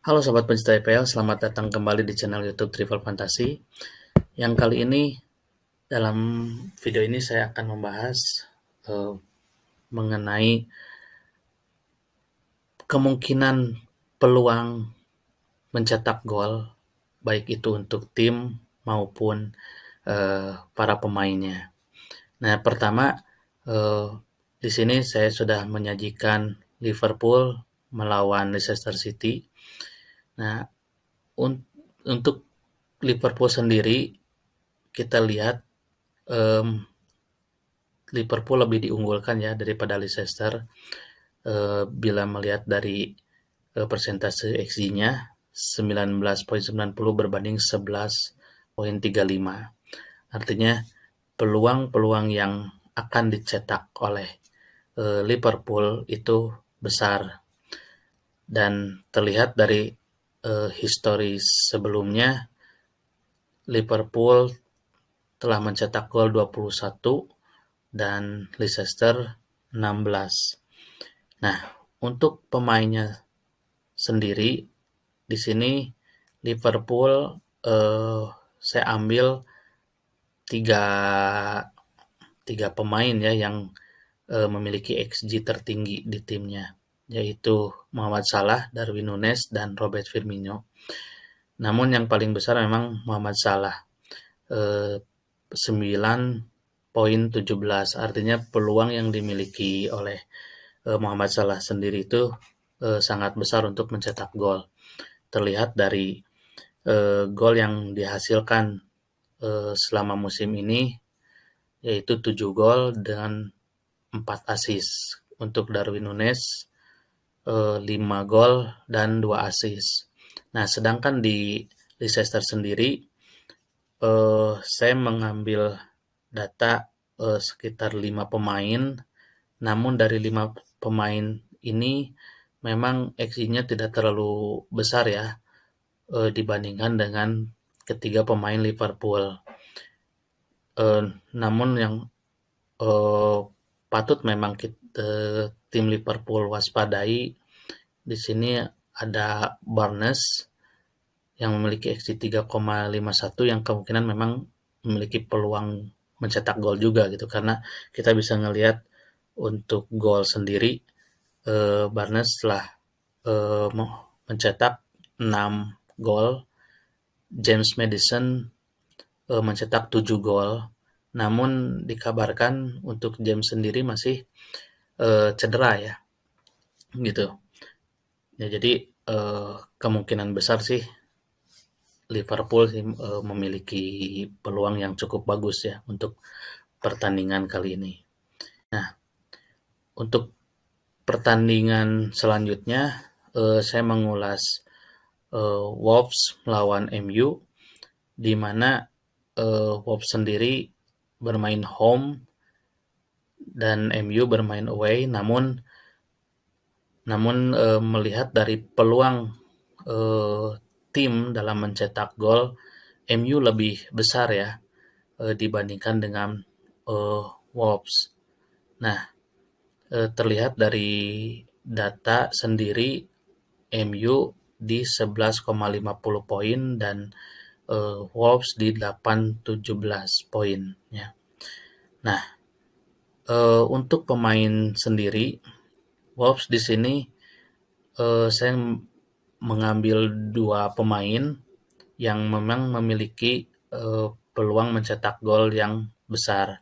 Halo Sobat Pencinta IPL, selamat datang kembali di channel YouTube Triple Fantasy. Yang kali ini, dalam video ini saya akan membahas eh, mengenai kemungkinan peluang mencetak gol, baik itu untuk tim maupun para pemainnya. Nah, pertama, eh, di sini saya sudah menyajikan Liverpool melawan Leicester City. Nah, untuk Liverpool sendiri, kita lihat Liverpool lebih diunggulkan ya daripada Leicester bila melihat dari persentase XG-nya 19,90 berbanding 11,35. Artinya peluang-peluang yang akan dicetak oleh Liverpool itu besar, dan terlihat dari histori sebelumnya Liverpool telah mencetak gol 21 dan Leicester 16. Nah, untuk pemainnya sendiri di sini Liverpool saya ambil tiga tiga pemain ya yang memiliki XG tertinggi di timnya, yaitu Muhammad Salah, Darwin Núñez, dan Robert Firmino. Namun yang paling besar memang Muhammad Salah, 9,17. Artinya peluang yang dimiliki oleh Muhammad Salah sendiri itu sangat besar untuk mencetak gol. Terlihat dari gol yang dihasilkan selama musim ini, yaitu 7 gol dengan 4 assist. Untuk Darwin Núñez 5 gol dan 2 assist. Nah, sedangkan di Leicester sendiri saya mengambil data sekitar 5 pemain, namun dari 5 pemain ini memang XG-nya tidak terlalu besar ya dibandingkan dengan ketiga pemain Liverpool. Namun yang patut memang tim Liverpool waspadai di sini ada Barnes yang memiliki XG 3,51 yang kemungkinan memang memiliki peluang mencetak gol juga gitu, karena kita bisa ngelihat untuk gol sendiri Barnes telah mencetak 6 gol, James Maddison mencetak 7 gol. Namun dikabarkan untuk James sendiri masih cedera ya, gitu. Ya, jadi kemungkinan besar sih Liverpool sih memiliki peluang yang cukup bagus ya untuk pertandingan kali ini. Nah, untuk pertandingan selanjutnya saya mengulas Wolves melawan MU, di mana Wolves sendiri bermain home dan MU bermain away, namun melihat dari peluang tim dalam mencetak gol, MU lebih besar ya dibandingkan dengan Wolves. Nah, terlihat dari data sendiri MU di 11,50 poin dan Wolves di 8,17 poin ya. Nah, untuk pemain sendiri Wolves di sini saya mengambil 2 pemain yang memang memiliki peluang mencetak gol yang besar,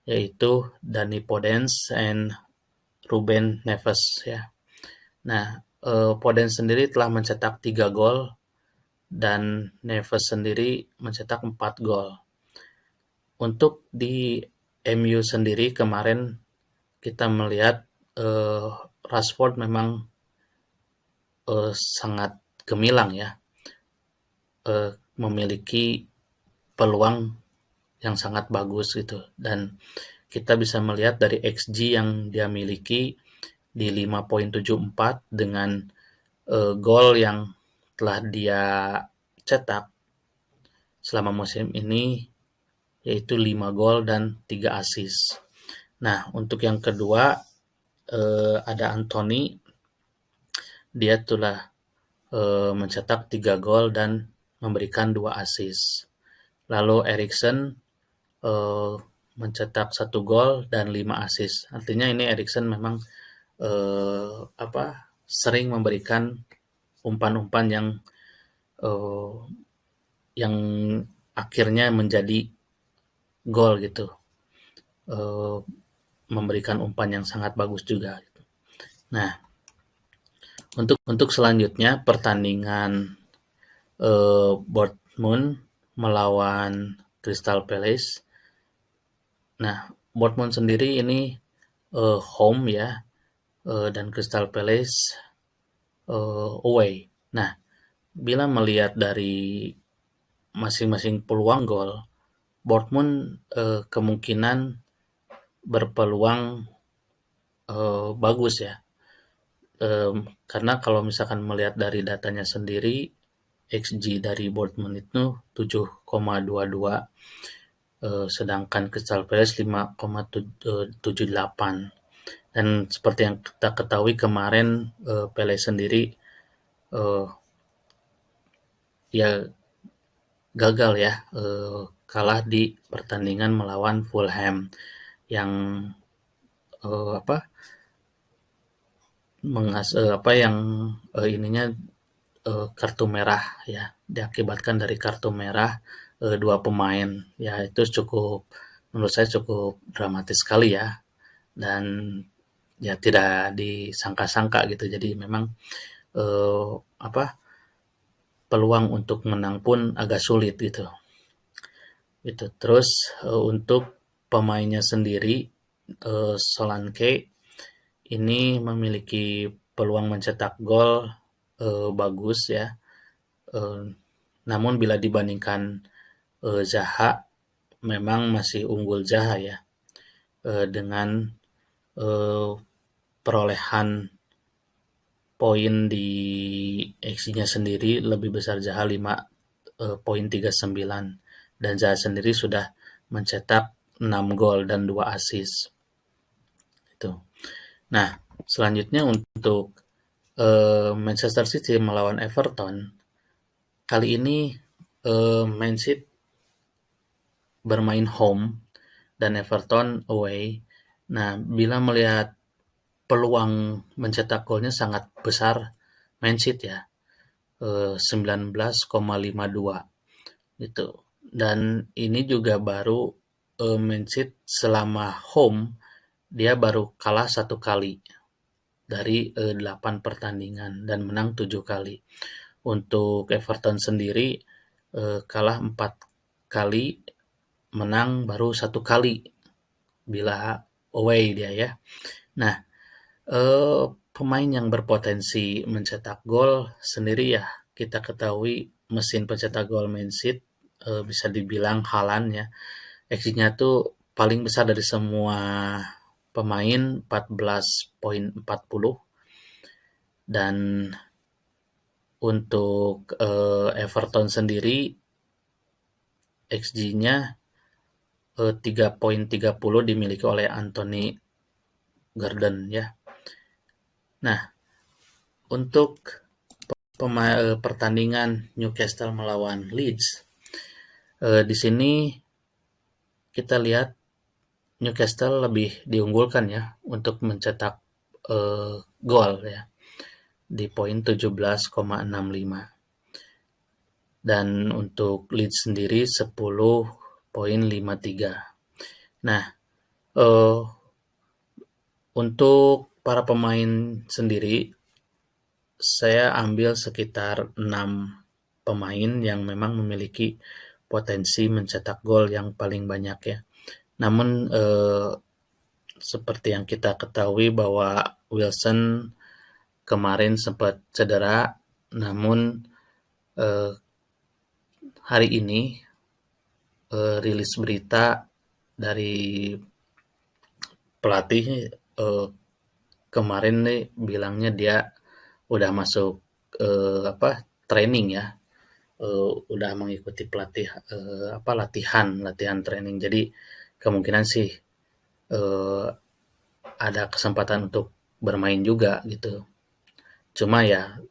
yaitu Dani Podence dan Ruben Neves ya. Nah, Podence sendiri telah mencetak 3 gol dan Neves sendiri mencetak 4 gol. Untuk di MU sendiri kemarin kita melihat Rashford memang sangat gemilang ya, memiliki peluang yang sangat bagus gitu, dan kita bisa melihat dari XG yang dia miliki di 5,74 dengan gol yang telah dia cetak selama musim ini, yaitu 5 gol dan 3 assist. Nah, untuk yang kedua ada Anthony, dia telah mencetak 3 gol dan memberikan 2 assist. Lalu Eriksen mencetak 1 gol dan 5 assist. Artinya ini Eriksen memang sering memberikan umpan-umpan eh, yang akhirnya menjadi gol gitu. Eh, Memberikan umpan yang sangat bagus juga. Nah, untuk selanjutnya pertandingan Dortmund melawan Crystal Palace. Nah, Dortmund sendiri ini home ya, dan Crystal Palace away. Nah, bila melihat dari masing-masing peluang gol, Dortmund kemungkinan berpeluang bagus ya. Karena kalau misalkan melihat dari datanya sendiri, XG dari Dortmund itu 7,22, sedangkan Crystal Palace 5,78. Dan seperti yang kita ketahui kemarin, Palace sendiri uh, ya gagal ya, kalah di pertandingan melawan Fulham yang apa yang ininya kartu merah ya, diakibatkan dari kartu merah 2 pemain. Ya itu menurut saya cukup dramatis sekali ya, dan ya tidak disangka-sangka gitu. Jadi memang eh, apa peluang untuk menang pun agak sulit gitu. Itu terus untuk pemainnya sendiri, Solanke ini memiliki peluang mencetak gol bagus ya. Eh, Namun bila dibandingkan Zaha, memang masih unggul Zaha ya, dengan eh, perolehan poin di XG-nya sendiri lebih besar Zaha 5,39, dan Zaha sendiri sudah mencetak 6 gol dan 2 assist. Itu. Nah, selanjutnya untuk Manchester City melawan Everton, kali ini Man City bermain home dan Everton away. Nah, bila melihat peluang mencetak golnya sangat besar Man City ya, 19,52 gitu. Dan ini juga baru Man City selama home dia baru kalah 1 kali dari 8 pertandingan dan menang 7 kali. Untuk Everton sendiri kalah 4 kali, menang baru 1 kali bila away dia ya. Nah, pemain yang berpotensi mencetak gol sendiri ya kita ketahui mesin pencetak gol Man City bisa dibilang Haaland ya. XG-nya tuh paling besar dari semua pemain 14,40, dan untuk Everton sendiri XG-nya 3,30 dimiliki oleh Anthony Gordon ya. Nah, untuk pertandingan Newcastle melawan Leeds, di sini kita lihat Newcastle lebih diunggulkan ya untuk mencetak gol ya di poin 17,65, dan untuk Leeds sendiri 10,53. Nah, untuk para pemain sendiri saya ambil sekitar 6 pemain yang memang memiliki potensi mencetak gol yang paling banyak ya. Namun seperti yang kita ketahui bahwa Wilson kemarin sempat cedera, namun hari ini rilis berita dari pelatih kemarin nih bilangnya dia udah masuk training ya, udah mengikuti latihan training. Jadi kemungkinan sih ada kesempatan untuk bermain juga gitu. Cuma ya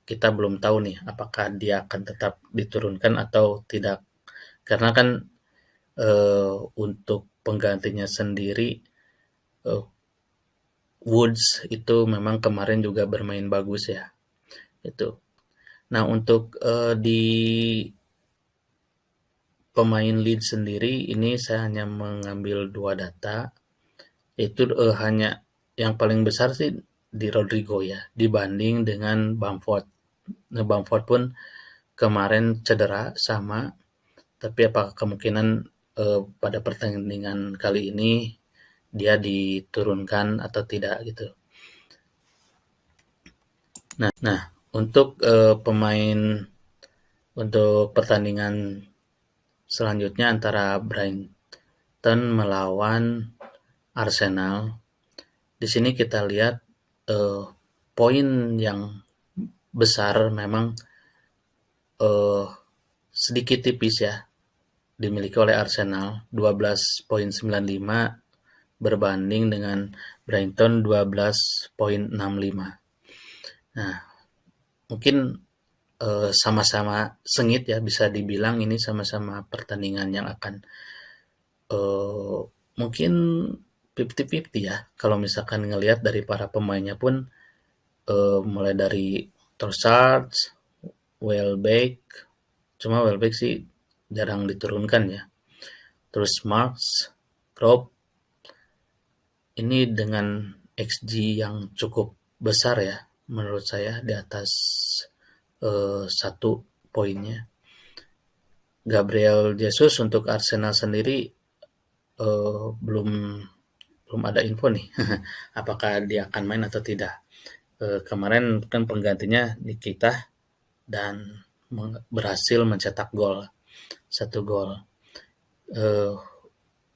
kita belum tahu nih apakah dia akan tetap diturunkan atau tidak. Karena kan untuk penggantinya sendiri, Woods itu memang kemarin juga bermain bagus ya, itu. Nah untuk di pemain lead sendiri ini saya hanya mengambil 2 data, itu hanya yang paling besar sih di Rodrigo ya, dibanding dengan Bamford. Nah Bamford pun kemarin cedera sama, tapi apakah kemungkinan pada pertandingan kali ini dia diturunkan atau tidak gitu. Nah untuk pemain untuk pertandingan selanjutnya antara Brighton melawan Arsenal, di sini kita lihat poin yang besar memang sedikit tipis ya dimiliki oleh Arsenal, 12,95 berbanding dengan Brighton 12,65. Nah, mungkin sama-sama sengit ya, bisa dibilang ini sama-sama pertandingan yang akan mungkin 50-50 ya. Kalau misalkan ngelihat dari para pemainnya pun mulai dari Trossard, Welbeck, cuma Welbeck sih jarang diturunkan ya. Terus Marks, Krop, ini dengan XG yang cukup besar ya menurut saya, di atas 1 poinnya. Gabriel Jesus untuk Arsenal sendiri belum ada info nih apakah dia akan main atau tidak. Kemarin kan penggantinya Nikita dan berhasil mencetak gol, 1 gol.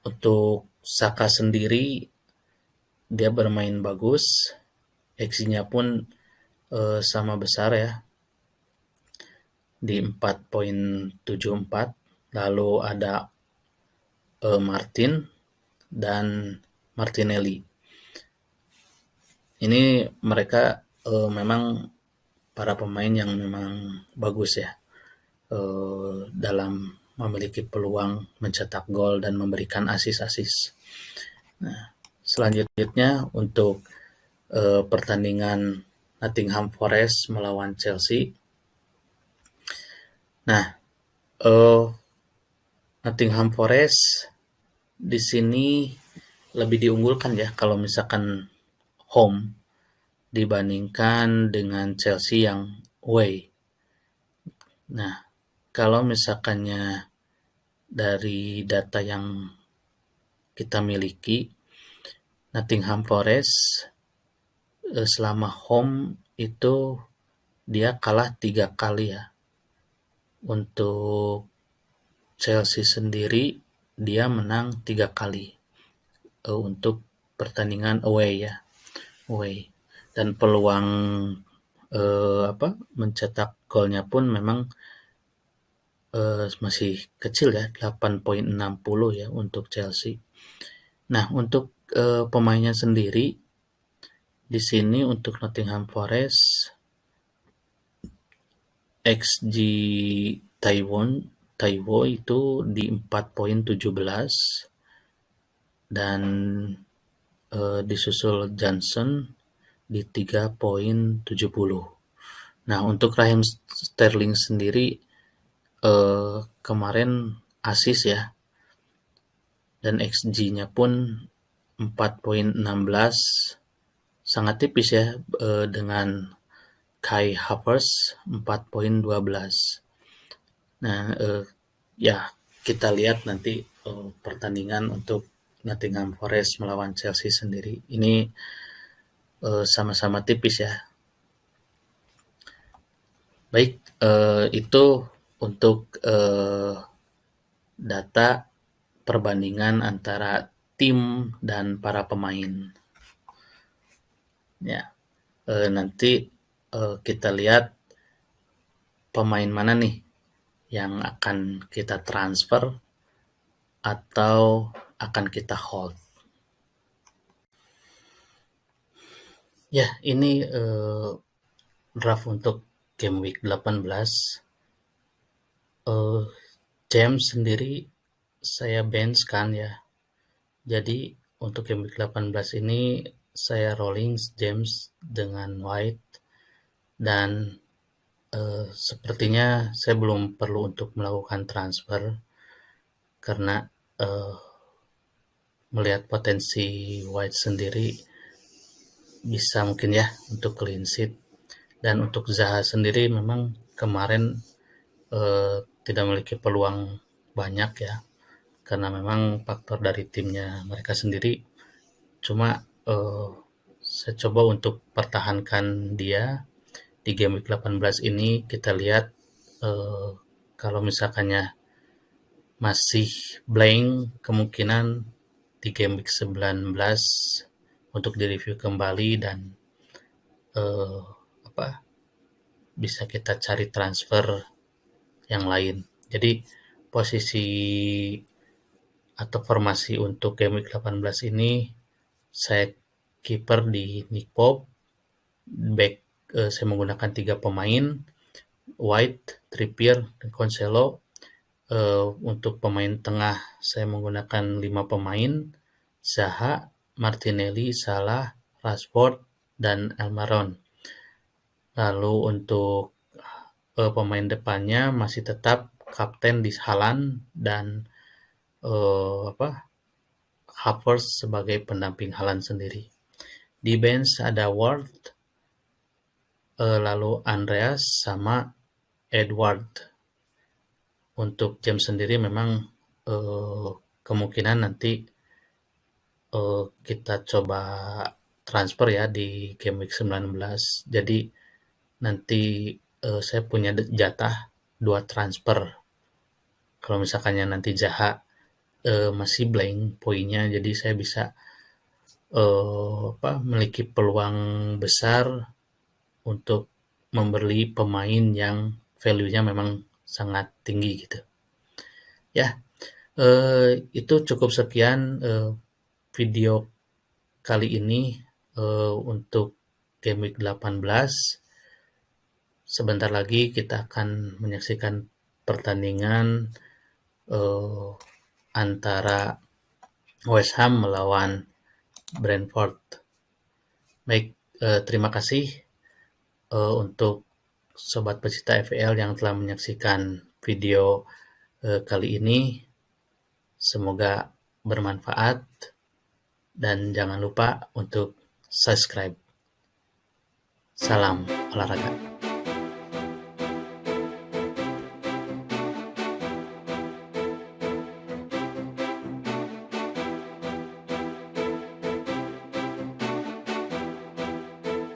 Untuk Saka sendiri dia bermain bagus, XG-nya pun sama besar ya, di 4,74. Lalu ada Martin dan Martinelli. Ini mereka memang para pemain yang memang bagus ya dalam memiliki peluang mencetak gol dan memberikan asis-asis. Nah, selanjutnya untuk pertandingan Nottingham Forest melawan Chelsea. Nah, Nottingham Forest di sini lebih diunggulkan ya kalau misalkan home dibandingkan dengan Chelsea yang away. Nah, kalau misalkannya dari data yang kita miliki, Nottingham Forest selama home itu dia kalah 3 kali ya. Untuk Chelsea sendiri dia menang 3 kali untuk pertandingan away ya, away. Dan peluang mencetak golnya pun memang masih kecil ya, 8,60 ya untuk Chelsea. Nah, untuk pemainnya sendiri di sini untuk Nottingham Forest XG Taiwo itu di 4,17 dan disusul Johnson di 3,70. Nah, untuk Raheem Sterling sendiri kemarin asis ya, dan XG-nya pun 4,16, sangat tipis ya dengan Kai Havertz 4,12. Nah, ya kita lihat nanti pertandingan untuk Nottingham Forest melawan Chelsea sendiri. Ini sama-sama tipis ya. Baik, itu untuk data perbandingan antara tim dan para pemain. Ya, nanti kita lihat pemain mana nih yang akan kita transfer atau akan kita hold. Ya, ini draft untuk game week 18, James sendiri saya bench kan ya. Jadi untuk game week 18 ini saya rolling James dengan White dan sepertinya saya belum perlu untuk melakukan transfer karena melihat potensi White sendiri bisa mungkin ya untuk clean sheet. Dan untuk Zaha sendiri memang kemarin tidak memiliki peluang banyak ya, karena memang faktor dari timnya mereka sendiri. Cuma saya coba untuk pertahankan dia di game week 18 ini. Kita lihat kalau misalkannya masih blank, kemungkinan di game week 19 untuk direview kembali dan bisa kita cari transfer yang lain. Jadi posisi atau formasi untuk game week 18 ini saya kiper di Nick Pope, back saya menggunakan 3 pemain, White, Trippier, dan Cancelo. Untuk pemain tengah saya menggunakan 5 pemain, Zaha, Martinelli, Salah, Rashford, dan Almiron. Lalu untuk pemain depannya masih tetap kapten di Haaland dan Havertz sebagai pendamping Haaland sendiri. Di bench ada Ward, lalu Andreas sama Edward. Untuk James sendiri memang kemungkinan nanti kita coba transfer ya di game week 19. Jadi nanti saya punya jatah 2 transfer. Kalau misalkannya nanti Zaha masih blank poinnya, jadi saya bisa memiliki peluang besar untuk membeli pemain yang value-nya memang sangat tinggi gitu. Ya, itu cukup sekian video kali ini untuk game week 18. Sebentar lagi kita akan menyaksikan pertandingan antara West Ham melawan Brentford. Baik, terima kasih untuk sobat pecinta FPL yang telah menyaksikan video kali ini. Semoga bermanfaat dan jangan lupa untuk subscribe. Salam olahraga.